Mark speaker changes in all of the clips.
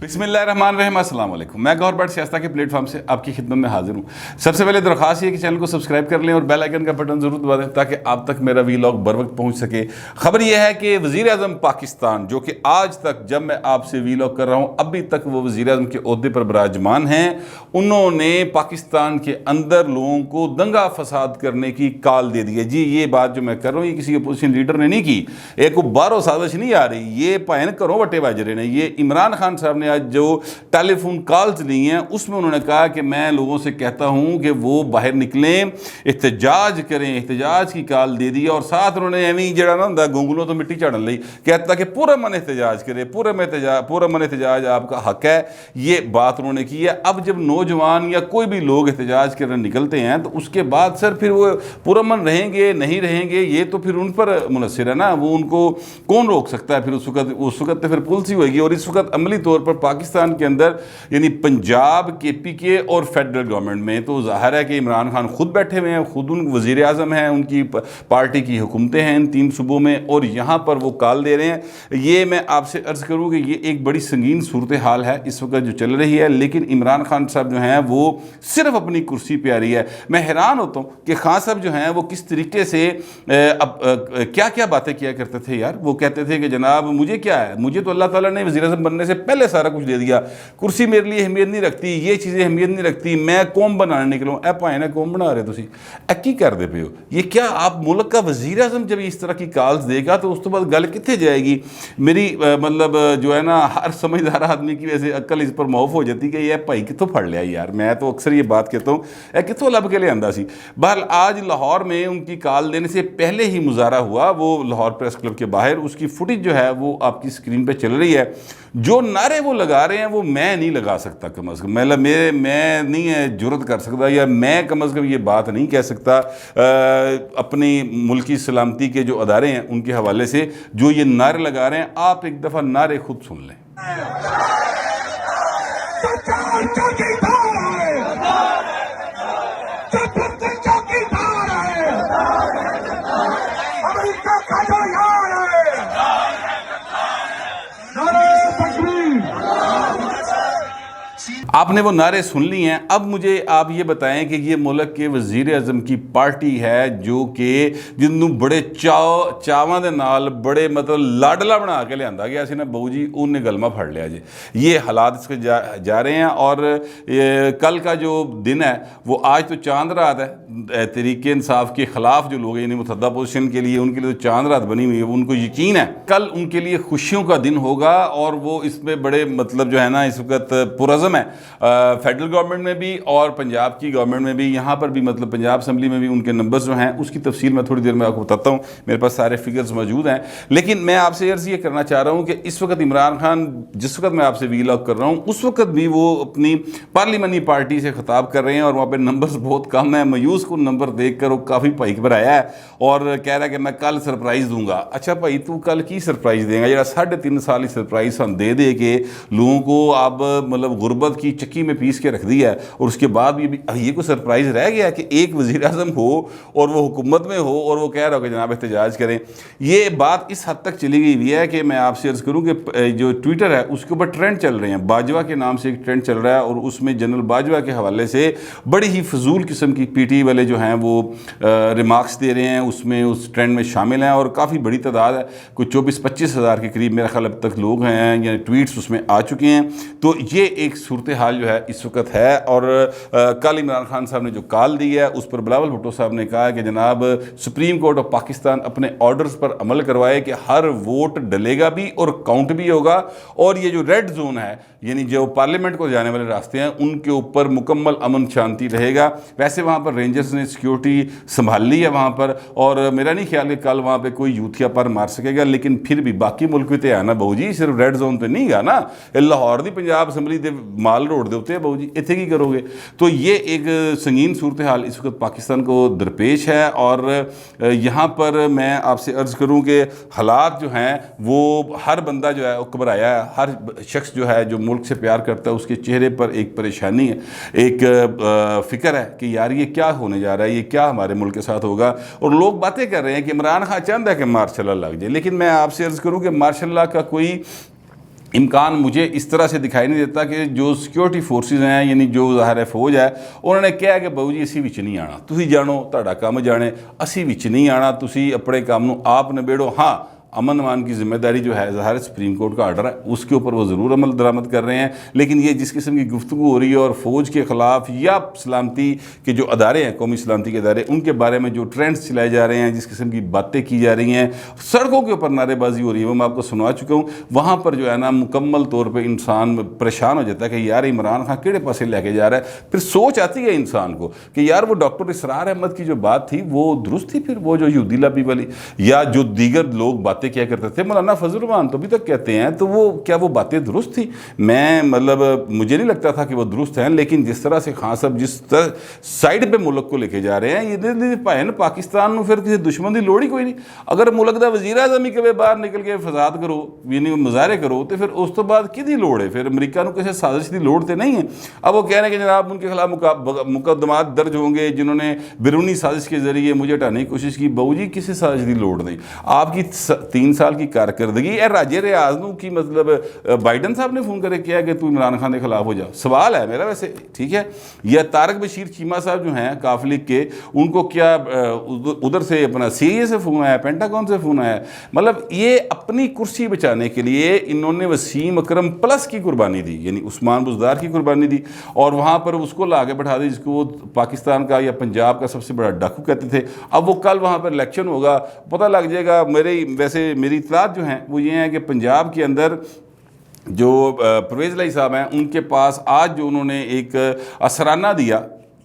Speaker 1: بسم اللہ الرحمن الرحیم، السلام علیکم۔ میں گور بٹ سیاستہ کے پلیٹ فارم سے آپ کی خدمت میں حاضر ہوں۔ سب سے پہلے درخواست یہ کہ چینل کو سبسکرائب کر لیں اور بیل آئیکن کا بٹن ضرور دبا دیں تاکہ آپ تک میرا ویلاگ بر وقت پہنچ سکے۔ خبر یہ ہے کہ وزیر اعظم پاکستان، جو کہ آج تک جب میں آپ سے ویلاگ کر رہا ہوں ابھی تک وہ وزیر اعظم کے عہدے پر براجمان ہیں، انہوں نے پاکستان کے اندر لوگوں کو دنگا فساد کرنے کی کال دے دی ہے۔ جی یہ بات جو میں کر رہا ہوں یہ کسی اپوزیشن لیڈر نے نہیں کی، ایک بارو سازش نہیں آ رہی، یہ پائن کرو وٹے باجرے نے۔ یہ عمران خان صاحب نے آج جو ٹیلی فون کالز لی ہیں اس میں انہوں نے کہا کہ میں لوگوں سے کہتا ہوں کہ وہ باہر نکلیں، احتجاج کریں، احتجاج کی کال دے دی، اور ساتھ انہوں نے ایویں جڑا نہ ہوندا گونگلوں تو مٹی چڑھن لئی کہتا کہ پورا من احتجاج کرے، پورا من احتجاج آپ کا حق ہے۔ یہ بات انہوں نے کی ہے۔ اب جب نوجوان یا کوئی بھی لوگ احتجاج کرنے نکلتے ہیں تو اس کے بعد سر پھر وہ پورا من رہیں گے نہیں رہیں گے، یہ تو پھر ان پر منحصر ہے نا، وہ ان کو کون روک سکتا ہے؟ پھر اس وقت تو پھر پالیسی ہوئے گی۔ اور اس وقت عملی طور پر پاکستان کے اندر یعنی پنجاب کے پی کے اور فیڈرل گورنمنٹ میں تو ظاہر ہے کہ عمران خان خود بیٹھے ہوئے ہیں، خود ان وزیر اعظم ہیں، ان کی پارٹی کی حکومتیں ہیں ان 3 صوبوں میں، اور یہاں پر وہ کال دے رہے ہیں۔ یہ میں آپ سے عرض کروں کہ یہ ایک بڑی سنگین صورتحال ہے اس وقت جو چل رہی ہے، لیکن عمران خان صاحب جو ہیں وہ صرف اپنی کرسی پہ آ رہی ہے۔ میں حیران ہوتا ہوں کہ خان صاحب جو ہیں وہ کس طریقے سے کیا کیا باتیں کیا کرتے تھے یار۔ وہ کہتے تھے کہ جناب مجھے کیا ہے، مجھے تو اللہ تعالیٰ نے وزیر اعظم بننے سے پہلے سارا کچھ دے دیا، کرسی میرے لیے اہمیت نہیں رکھتی، یہ چیزیں اہمیت نہیں رکھتی، میں قوم بنانے نکلوں۔ اے پائے نا قوم بنا رہے تسی، اے کی کر دے پے ہو؟ یہ کیا آپ ملک کا وزیر اعظم جب اس طرح کی کالز دے گا تو اس تو بعد گل کتنے جائے گی؟ میری مطلب جو ہے نا ہر سمجھدار آدمی کی ویسے عقل اس پر معاف ہو جاتی کہ یہ بھائی کتوں پھڑ لیا یار۔ میں تو اکثر یہ بات کہتا ہوں اے کتوں لب کے لے آندا سی۔ بہرحال آج لاہور میں ان کی کال دینے سے پہلے ہی مظاہرہ ہوا، وہ لاہور پریس کلب کے باہر، اس کی فوٹیج جو ہے وہ آپ کی اسکرین پہ چل رہی ہے۔ جو نعرے وہ لگا رہے ہیں وہ میں نہیں لگا سکتا، کم از کم میں نہیں جرت کر سکتا، یا میں کم از کم یہ بات نہیں کہہ سکتا اپنی ملکی سلامتی کے جو ادارے ہیں ان کے حوالے سے جو یہ نعرے لگا رہے ہیں۔ آپ ایک دفعہ نعرے خود سن لیں۔ آپ نے وہ نعرے سن لی ہیں۔ اب مجھے آپ یہ بتائیں کہ یہ ملک کے وزیر اعظم کی پارٹی ہے جو کہ جنوں بڑے چاواں دے نال بڑے مطلب لاڈلا بنا کے لیا گیا سی نا بہو جی، ان نے گلمہ پھڑ لیا جی۔ یہ حالات اس کے جا رہے ہیں، اور کل کا جو دن ہے وہ آج تو چاند رات ہے، تحریک انصاف کے خلاف جو لوگ یعنی متحدہ پوزیشن کے لیے ان کے لیے تو چاند رات بنی ہوئی ہے، ان کو یقین ہے کل ان کے لیے خوشیوں کا دن ہوگا، اور وہ اس میں بڑے مطلب جو ہے نا اس وقت پرعزم ہے۔ فیڈرل گورنمنٹ میں بھی اور پنجاب کی گورنمنٹ میں بھی، یہاں پر بھی مطلب پنجاب اسمبلی میں بھی ان کے نمبرز جو ہیں اس کی تفصیل میں تھوڑی دیر میں آپ کو بتاتا ہوں، میرے پاس سارے فگرز موجود ہیں۔ لیکن میں آپ سے عرض یہ کرنا چاہ رہا ہوں کہ اس وقت عمران خان جس وقت میں آپ سے ویلاگ کر رہا ہوں اس وقت بھی وہ اپنی پارلیمانی پارٹی سے خطاب کر رہے ہیں، اور وہاں پہ نمبرز بہت کم ہیں۔ مایوس کن نمبر دیکھ کر وہ کافی پائک پر آیا ہے اور کہہ رہا ہے کہ میں کل سرپرائز دوں گا۔ اچھا بھائی تو کل کی سرپرائز دیں گا؟ جڑا 3.5 سال کی سرپرائز ہم دے دے کے لوگوں کو اب مطلب غربت کی چکی میں پیس کے رکھ دیا ہے، اور اس کے بعد بھی یہ کوئی سرپرائز رہ گیا کہ ایک وزیر اعظم ہو اور وہ حکومت میں ہو اور وہ کہہ رہا ہو کہ جناب احتجاج کریں؟ یہ بات اس حد تک چلی گئی ہوئی ہے کہ میں آپ سے عرض کروں کہ جو ٹویٹر ہے اس کے اوپر ٹرینڈ چل رہے ہیں، باجوہ کے نام سے ایک ٹرینڈ چل رہا ہے، اور اس میں جنرل باجوہ کے حوالے سے بڑی ہی فضول قسم کی پی ٹی والے جو ہیں وہ ریمارکس دے رہے ہیں، اس میں اس ٹرینڈ میں شامل ہیں، اور کافی بڑی تعداد ہے، کوئی 24-25 ہزار کے قریب میرا خیال اب تک لوگ ہیں یا ٹویٹس اس میں آ چکے ہیں۔ تو یہ ایک صورتحال جو ہے اس وقت ہے، اور کل عمران خان صاحب نے جو کال دی ہے اس پر بلاول بھٹو صاحب نے کہا کہ جناب سپریم کورٹ آف پاکستان اپنے آرڈرز پر عمل کروائے کہ ہر ووٹ ڈلے گا بھی اور کاؤنٹ بھی ہوگا، اور یہ جو ریڈ زون ہے یعنی جو پارلیمنٹ کو جانے والے راستے ہیں ان کے اوپر مکمل امن شانتی رہے گا۔ ویسے وہاں پر رینجرز نے سیکیورٹی سنبھال لی ہے وہاں پر، اور میرا نہیں خیال کہ کل وہاں پہ کوئی یوتھیا پر مار سکے گا، لیکن پھر بھی باقی ملک بھی تو ہے نا بہو جی، صرف ریڈ زون تو نہیں گا نا، لاہور دی پنجاب اسمبلی دے مال روڈ دے ہوتے بہو جی، اتنے کی کرو گے؟ تو یہ ایک سنگین صورتحال اس وقت پاکستان کو درپیش ہے، اور یہاں پر میں آپ سے عرض کروں کہ حالات جو ہیں وہ ہر بندہ جو ہے وہ گھبرایا ہے، ہر شخص جو ہے جو ملک سے پیار کرتا ہے اس کے چہرے پر ایک پریشانی ہے، ایک فکر ہے کہ یار یہ کیا ہونے جا رہا ہے، یہ کیا ہمارے ملک کے ساتھ ہوگا۔ اور لوگ باتیں کر رہے ہیں کہ عمران خان چاہتا ہے کہ مارشل لا لگ جائے، لیکن میں آپ سے عرض کروں کہ مارشل لا کا کوئی امکان مجھے اس طرح سے دکھائی نہیں دیتا کہ جو سیکیورٹی فورسز ہیں یعنی جو ظاہر ہے فوج ہے انہوں نے کہا کہ بہو جی اسی وچ نہیں آنا, تسی جانو تہاڈا کم جانے, اسی وچ نہیں آنا, تسی اپنے کام نو آپ نبیڑو. ہاں امن امان کی ذمہ داری جو ہے ظاہر سپریم کورٹ کا آرڈر ہے اس کے اوپر وہ ضرور عمل درآمد کر رہے ہیں, لیکن یہ جس قسم کی گفتگو ہو رہی ہے اور فوج کے خلاف یا سلامتی کے جو ادارے ہیں, قومی سلامتی کے ادارے, ان کے بارے میں جو ٹرینڈز چلائے جا رہے ہیں, جس قسم کی باتیں کی جا رہی ہیں, سڑکوں کے اوپر نعرے بازی ہو رہی ہے, وہ میں آپ کو سنوا چکا ہوں. وہاں پر جو ہے نا مکمل طور پہ انسان پریشان ہو جاتا ہے کہ یار عمران خان کیڑے پاسے لے کے جا رہا ہے. پھر سوچ آتی ہے انسان کو کہ یار وہ ڈاکٹر اسرار احمد کی جو بات تھی وہ درست تھی, پھر وہ جو یہودی لابی والی یا جو دیگر لوگ باتیں کیا کرتے تھے, مولانا فضل الرحمان تو ابھی تک کہتے ہیں, تو وہ کیا وہ باتیں درست تھی؟ میں مطلب مجھے نہیں لگتا تھا کہ وہ درست ہیں, لیکن جس طرح سے خان صاحب جس طرح سائڈ پہ ملک کو لے کے جا رہے ہیں, یہ بھائی پاکستان نو پھر کسی دشمن کی لوڑ ہی کوئی نہیں. اگر ملک دا وزیر اعظم ہی کبھی باہر نکل کے فساد کرو یعنی مظاہرے کرو تو پھر اس تو بعد کدی لوڑ ہے؟ پھر امریکہ نو کسی سازش کی لوڑ تو نہیں ہے. اب وہ کہہ رہے ہیں کہ جناب ان کے خلاف مقدمات درج ہوں گے جنہوں نے بیرونی سازش کے ذریعے مجھے ہٹانے کی کوشش کی. بہو جی کسی سازش کی لوڑ نہیں, آپ کی 3 سال کی کارکردگی اے راجے ریاض نو کی مطلب بائیڈن صاحب نے فون کرے کیا کہ تو عمران خان کے خلاف ہو جا. سوال ہے میرا ویسے, ٹھیک ہے, یا طارق بشیر چیمہ صاحب جو ہیں کاف لیگ کے, ان کو کیا ادھر سے اپنا سی اے سے فون آیا, پینٹاگون سے فون آیا؟ مطلب یہ اپنی کرسی بچانے کے لیے انہوں نے وسیم اکرم پلس کی قربانی دی, یعنی عثمان بزدار کی قربانی دی, اور وہاں پر اس کو لا کے بٹھا دی جس کو وہ پاکستان کا یا پنجاب کا سب سے بڑا ڈاکو کہتے تھے. اب وہ کل وہاں پر الیکشن ہوگا, پتہ لگ جائے گا. میری اطلاعات جو ہیں وہ یہ ہیں کہ پنجاب کے اندر جو پرویز الہی صاحب ہیں ان کے پاس آج جو انہوں نے ایک اسرانہ دیا,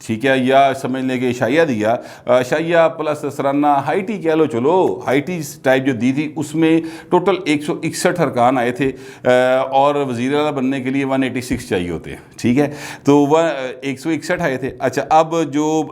Speaker 1: ٹھیک ہے, یا سمجھ لیں کہ شائعہ دیا, شائعہ پلس اسرانہ ہائی ٹی کہہ لو, چلو ہائی ٹی ٹائپ جو دی تھی اس میں ٹوٹل 161 ارکان آئے تھے, اور وزیر اعلیٰ بننے کے لیے 186 چاہیے ہوتے ہیں, ٹھیک ہے, تو وہ 161 آئے تھے. اچھا, اب جو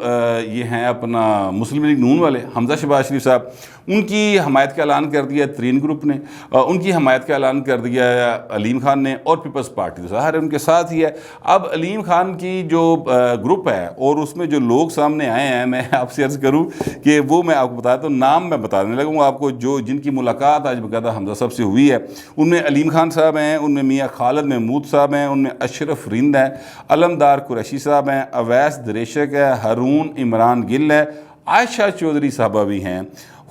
Speaker 1: یہ ہیں اپنا مسلم لیگ نون والے حمزہ شہباز شریف صاحب, ان کی حمایت کا اعلان کر دیا ترین گروپ نے, ان کی حمایت کا اعلان کر دیا علیم خان نے, اور پیپلز پارٹی تو ظاہر ہے ان کے ساتھ ہی ہے. اب علیم خان کی جو گروپ ہے اور اس میں جو لوگ سامنے آئے ہیں, میں آپ سے عرض کروں کہ وہ میں آپ کو بتاتا ہوں, نام میں بتانے لگوں گا آپ کو, جو جن کی ملاقات آج باقاعدہ حمزہ صاحب سے ہوئی ہے. ان میں علیم خان صاحب ہیں, ان میں میاں خالد محمود صاحب ہیں, ان میں اشرف رند ہیں, علمدار قریشی صاحب ہیں, اویس دریشک ہے, ہارون عمران گل ہے, عائشہ چودھری صاحبہ بھی ہیں,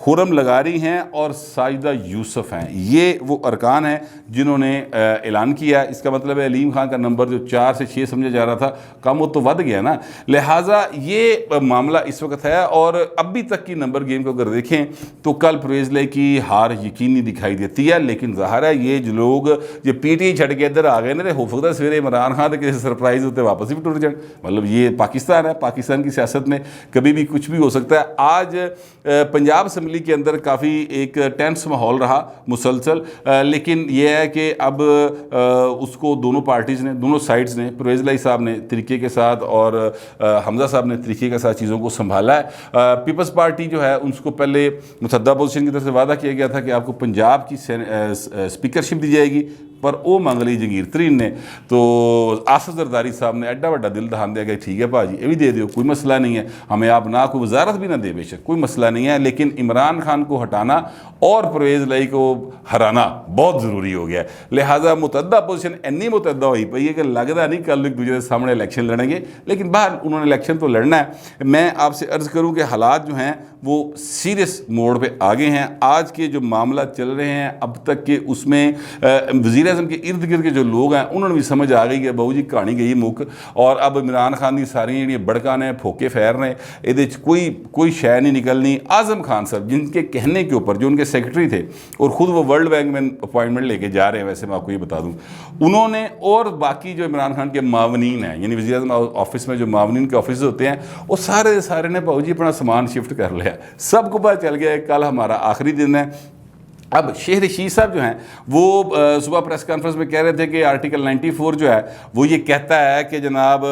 Speaker 1: خرم لغاری ہیں, اور ساجدہ یوسف ہیں. یہ وہ ارکان ہیں جنہوں نے اعلان کیا. اس کا مطلب ہے علیم خان کا نمبر جو 4 سے 6 سمجھا جا رہا تھا کم, وہ تو ود گیا نا. لہٰذا یہ معاملہ اس وقت ہے, اور ابھی تک کی نمبر گیم کو اگر دیکھیں تو کل پرویز الہی کی ہار یقینی دکھائی دیتی ہے. لیکن ظاہر ہے یہ جو لوگ یہ پی ٹی چھڑ کے ادھر آ گئے نا, ہو سکتا ہے سویرے عمران خان کسی سرپرائز ہوتے واپس بھی ٹوٹ جائیں. مطلب یہ پاکستان ہے, پاکستان کی سیاست میں کبھی بھی کچھ بھی ہو سکتا ہے. آج پنجاب اسمبلی کے اندر کافی ایک ٹینس ماحول رہا مسلسل, لیکن یہ ہے کہ اب اس کو دونوں پارٹیز نے, دونوں سائڈز نے, پرویز الہی صاحب نے طریقے کے ساتھ اور حمزہ صاحب نے طریقے کے ساتھ چیزوں کو سنبھالا ہے. پیپلز پارٹی جو ہے ان کو پہلے مصدق اپوزیشن کی طرف سے وعدہ کیا گیا تھا کہ آپ کو پنجاب کی اسپیکرشپ دی جائے گی, پر وہ مانگ لی جگیر ترین نے. تو آصف زرداری صاحب نے ایڈا وڈا دل دہان دیا کہ ٹھیک ہے بھاجی یہ بھی دے دیو, کوئی مسئلہ نہیں ہے, ہمیں آپ نہ کوئی وزارت بھی نہ دے بے شک کوئی مسئلہ نہیں ہے, لیکن عمران خان کو ہٹانا اور پرویز الہی کو ہرانا بہت ضروری ہو گیا ہے. لہٰذا متحدہ اپوزیشن اتنی متحدہ ہوئی پئی ہے کہ لگتا نہیں کل ایک دوسرے کے سامنے الیکشن لڑیں گے, لیکن باہر انہوں نے الیکشن تو لڑنا ہے. میں آپ سے عرض کروں کہ حالات جو ہیں وہ سیریس موڑ پہ آگے ہیں. آج کے جو معاملات چل رہے ہیں اب تک کے, اس میں وزیر اعظم کے ارد گرد کے جو لوگ ہیں انہوں نے بھی سمجھ آ گئی کہ بہو جی کہانی گئی مک, اور اب عمران خان کی ساری جڑی بڑکاں نے پھوکے پھیر نے, یہ کوئی شے نہیں نکلنی. اعظم خان صاحب جن کے کہنے کے اوپر, جو ان کے سیکرٹری تھے اور خود وہ ورلڈ بینک میں اپوائنٹمنٹ لے کے جا رہے ہیں, ویسے میں آپ کو یہ بتا دوں, انہوں نے اور باقی جو عمران خان کے معاونین ہیں, یعنی وزیر اعظم آفس میں جو معاونین کے آفس ہوتے ہیں, وہ سارے نے بہو جی اپنا سامان شفٹ کر لیا. سب کو پتہ چل گیا ہے کل ہمارا آخری دن ہے. اب شیخ رشید صاحب جو ہیں وہ صبح پریس کانفرنس میں کہہ رہے تھے کہ آرٹیکل 94 جو ہے وہ یہ کہتا ہے کہ جناب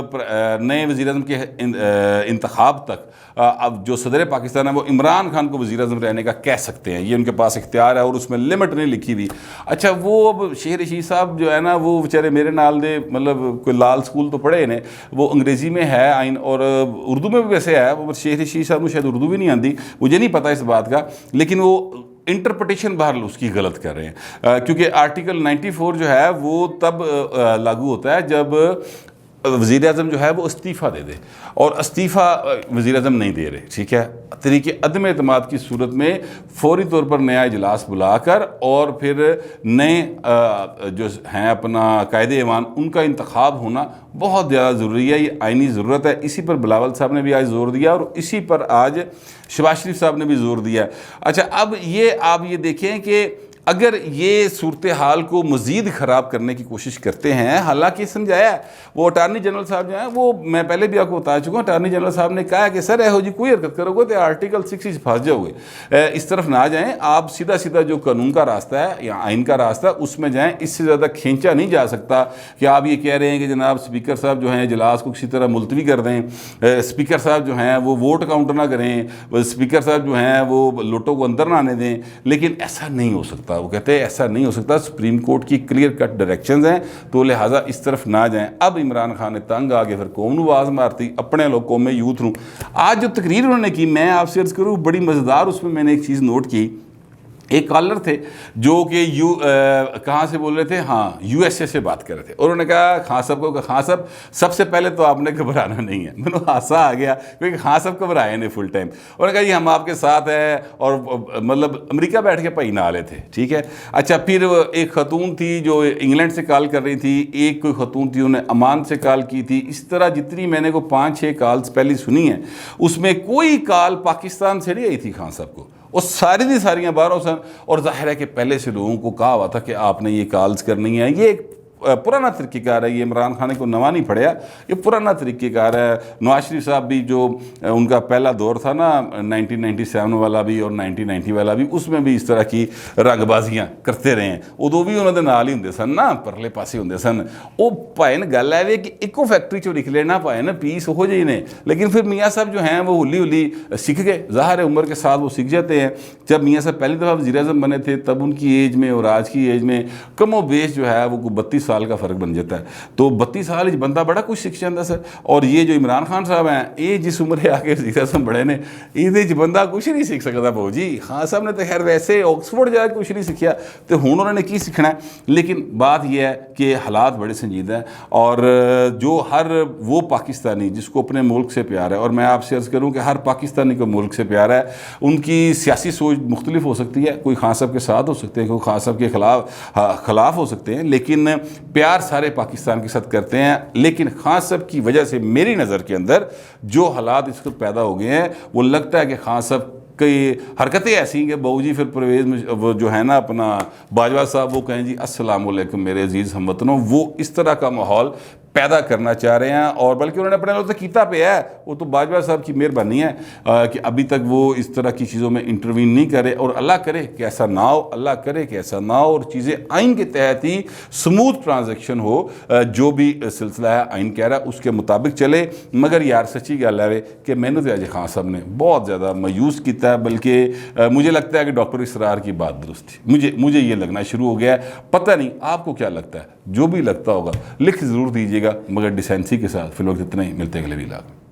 Speaker 1: نئے وزیر اعظم کے انتخاب تک اب جو صدر پاکستان ہے وہ عمران خان کو وزیر اعظم رہنے کا کہہ سکتے ہیں, یہ ان کے پاس اختیار ہے, اور اس میں لمٹ نہیں لکھی ہوئی. اچھا, وہ اب شیخ رشید صاحب جو ہے نا وہ بیچارے میرے نال دے, مطلب کوئی لال اسکول تو پڑھے نے, وہ انگریزی میں ہے آئین اور اردو میں بھی ویسے ہے. وہ شیخ رشید صاحب کو شاید اردو بھی نہیں آتی, مجھے نہیں پتہ اس بات کا, لیکن وہ انٹرپریٹیشن بہرحال اس کی غلط کر رہے ہیں، کیونکہ آرٹیکل 94 جو ہے وہ تب لاگو ہوتا ہے جب وزیر اعظم جو ہے وہ استعفیٰ دے دے، اور استعفیٰ وزیر اعظم نہیں دے رہے، ٹھیک ہے، طریقے عدم اعتماد کی صورت میں فوری طور پر نیا اجلاس بلا کر اور پھر نئے جو ہیں اپنا قائد ایوان ان کا انتخاب ہونا بہت زیادہ ضروری ہے، یہ آئینی ضرورت ہے۔ اسی پر بلاول صاحب نے بھی آج زور دیا اور اسی پر آج شہباز شریف صاحب نے بھی زور دیا۔ اچھا، اب یہ آپ یہ دیکھیں کہ اگر یہ صورتحال کو مزید خراب کرنے کی کوشش کرتے ہیں، حالانکہ سمجھایا ہے وہ اٹارنی جنرل صاحب جو ہیں، وہ میں پہلے بھی آپ کو بتا چکا ہوں، اٹارنی جنرل صاحب نے کہا ہے کہ سر ایہو جی کوئی حرکت کرو گے تو آرٹیکل 60 پھنس جاؤ گے، اس طرف نہ جائیں، آپ سیدھا سیدھا جو قانون کا راستہ ہے یا آئین کا راستہ ہے اس میں جائیں، اس سے زیادہ کھینچا نہیں جا سکتا کہ آپ یہ کہہ رہے ہیں کہ جناب اسپیکر صاحب جو ہیں اجلاس کو کسی طرح ملتوی کر دیں، اسپیکر صاحب جو ہیں وہ ووٹ کاؤنٹ نہ کریں، اسپیکر صاحب جو ہیں وہ لوٹوں کو اندر نہ آنے دیں، لیکن ایسا نہیں ہو سکتا۔ وہ کہتے ہیں ایسا نہیں ہو سکتا، سپریم کورٹ کی کلیئر کٹ ڈائریکشنز ہیں، تو لہٰذا اس طرف نہ جائیں۔ اب عمران خان نے تنگ آگے پھر قوم نو آواز مارتی، اپنے لوگ قوم میں یوتھ نو۔ آج جو تقریر انہوں نے کی، میں آپ سے عرض کروں بڑی مزیدار، اس میں نے ایک چیز نوٹ کی، ایک کالر تھے جو کہ کہاں سے بول رہے تھے، ہاں یو ایس اے سے بات کر رہے تھے، اور انہوں نے کہا خان صاحب کو کہ خان صاحب سب سے پہلے تو آپ نے گھبرانا نہیں ہے۔ میں نے ہانسا آ گیا کیونکہ خان صاحب گھبرائے نہیں فل ٹائم، انہوں نے کہا جی ہم آپ کے ساتھ ہیں، اور مطلب امریکہ بیٹھ کے پائی نالے تھے، ٹھیک ہے۔ اچھا، پھر ایک خاتون تھی جو انگلینڈ سے کال کر رہی تھی، ایک کوئی خاتون تھی انہوں نے عمان سے کال کی تھی، اس طرح جتنی میں نے کو 5-6 کالز پہلی سنی ہیں اس میں کوئی کال پاکستان سے نہیں آئی تھی خان صاحب کو، وہ ساری دی ساریاں باہروں سن، اور ظاہر ہے کہ پہلے سے لوگوں کو کہا ہوا تھا کہ آپ نے یہ کالز کرنی ہے۔ یہ ایک پرانا طریقہ کار ہے، یہ عمران خان کو نوا نہیں پڑیا، یہ پرانا طریقہ کار ہے۔ نواز شریف صاحب بھی جو ان کا پہلا دور تھا نا 1997 والا بھی اور 1990 والا بھی، اس میں بھی اس طرح کی رنگ بازیاں کرتے رہے ہیں، ادو بھی انہوں نے نال ہی ہوں سن نا، پرلے پاسے ہوں سن۔ وہ پائے نا گل ہے کہ ایکو فیکٹری چو نکلے نہ پائے نا پیس ہو جی نے، لیکن پھر میاں صاحب جو ہیں وہ ہولی ہولی سیکھ گئے، ظاہر ہے عمر کے ساتھ وہ سیکھ جاتے ہیں۔ جب میاں صاحب پہلی دفعہ وزیر اعظم بنے تھے تب ان کی ایج میں اور آج کی ایج میں کم و بیش جو ہے وہ 32 سال کا فرق بن جاتا ہے، تو 32 سال بندہ بڑا کچھ سیکھ جاتا سر۔ اور یہ جو عمران خان صاحب ہیں، یہ جس عمر آ کے وزیر اعظم بڑے نے، یہ بندہ کچھ نہیں سیکھ سکتا بہو جی۔ خان صاحب نے تو خیر ویسے آکسفورڈ جا کے کچھ نہیں سیکھیا، تو ہوں انہوں نے کی سیکھنا ہے، لیکن بات یہ ہے کہ حالات بڑے سنجیدہ ہیں، اور جو ہر وہ پاکستانی جس کو اپنے ملک سے پیار ہے، اور میں آپ سے عرض کروں کہ ہر پاکستانی کو ملک سے پیار ہے، ان کی سیاسی سوچ مختلف ہو سکتی ہے، کوئی خان صاحب کے ساتھ ہو سکتے ہیں، کوئی خان صاحب کے خلاف ہو سکتے ہیں، لیکن پیار سارے پاکستان کے ساتھ کرتے ہیں۔ لیکن خان صاحب کی وجہ سے میری نظر کے اندر جو حالات اس وقت پیدا ہو گئے ہیں، وہ لگتا ہے کہ خان صاحب کی حرکتیں ایسی ہیں کہ بہو جی پھر پرویز وہ جو ہے نا اپنا باجوہ صاحب وہ کہیں جی السلام علیکم میرے عزیز ہم وطنوں، وہ اس طرح کا ماحول پیدا کرنا چاہ رہے ہیں، اور بلکہ انہوں نے اپنے لوگ تو کیتا پہ ہے، وہ تو باجوہ صاحب کی مہربانی ہے کہ ابھی تک وہ اس طرح کی چیزوں میں انٹروین نہیں کرے، اور اللہ کرے کہ ایسا نہ ہو، اللہ کرے کہ ایسا نہ ہو، اور چیزیں آئین کے تحت ہی سموتھ ٹرانزیکشن ہو، جو بھی سلسلہ ہے آئین کہہ رہا ہے اس کے مطابق چلے۔ مگر یار سچی گل ہے کہ میں نے تو اجے خان صاحب نے بہت زیادہ مایوس کیتا ہے، بلکہ مجھے لگتا ہے کہ ڈاکٹر اسرار کی بات درست تھی، مجھے یہ لگنا شروع ہو گیا ہے۔ پتہ نہیں آپ کو کیا لگتا ہے، جو بھی لگتا ہوگا لکھ ضرور دیجیے گا، مگر ڈیسینسی کے ساتھ۔ فی الوقت اتنا ہی، ملتے ہیں اگلے ویلاگ میں۔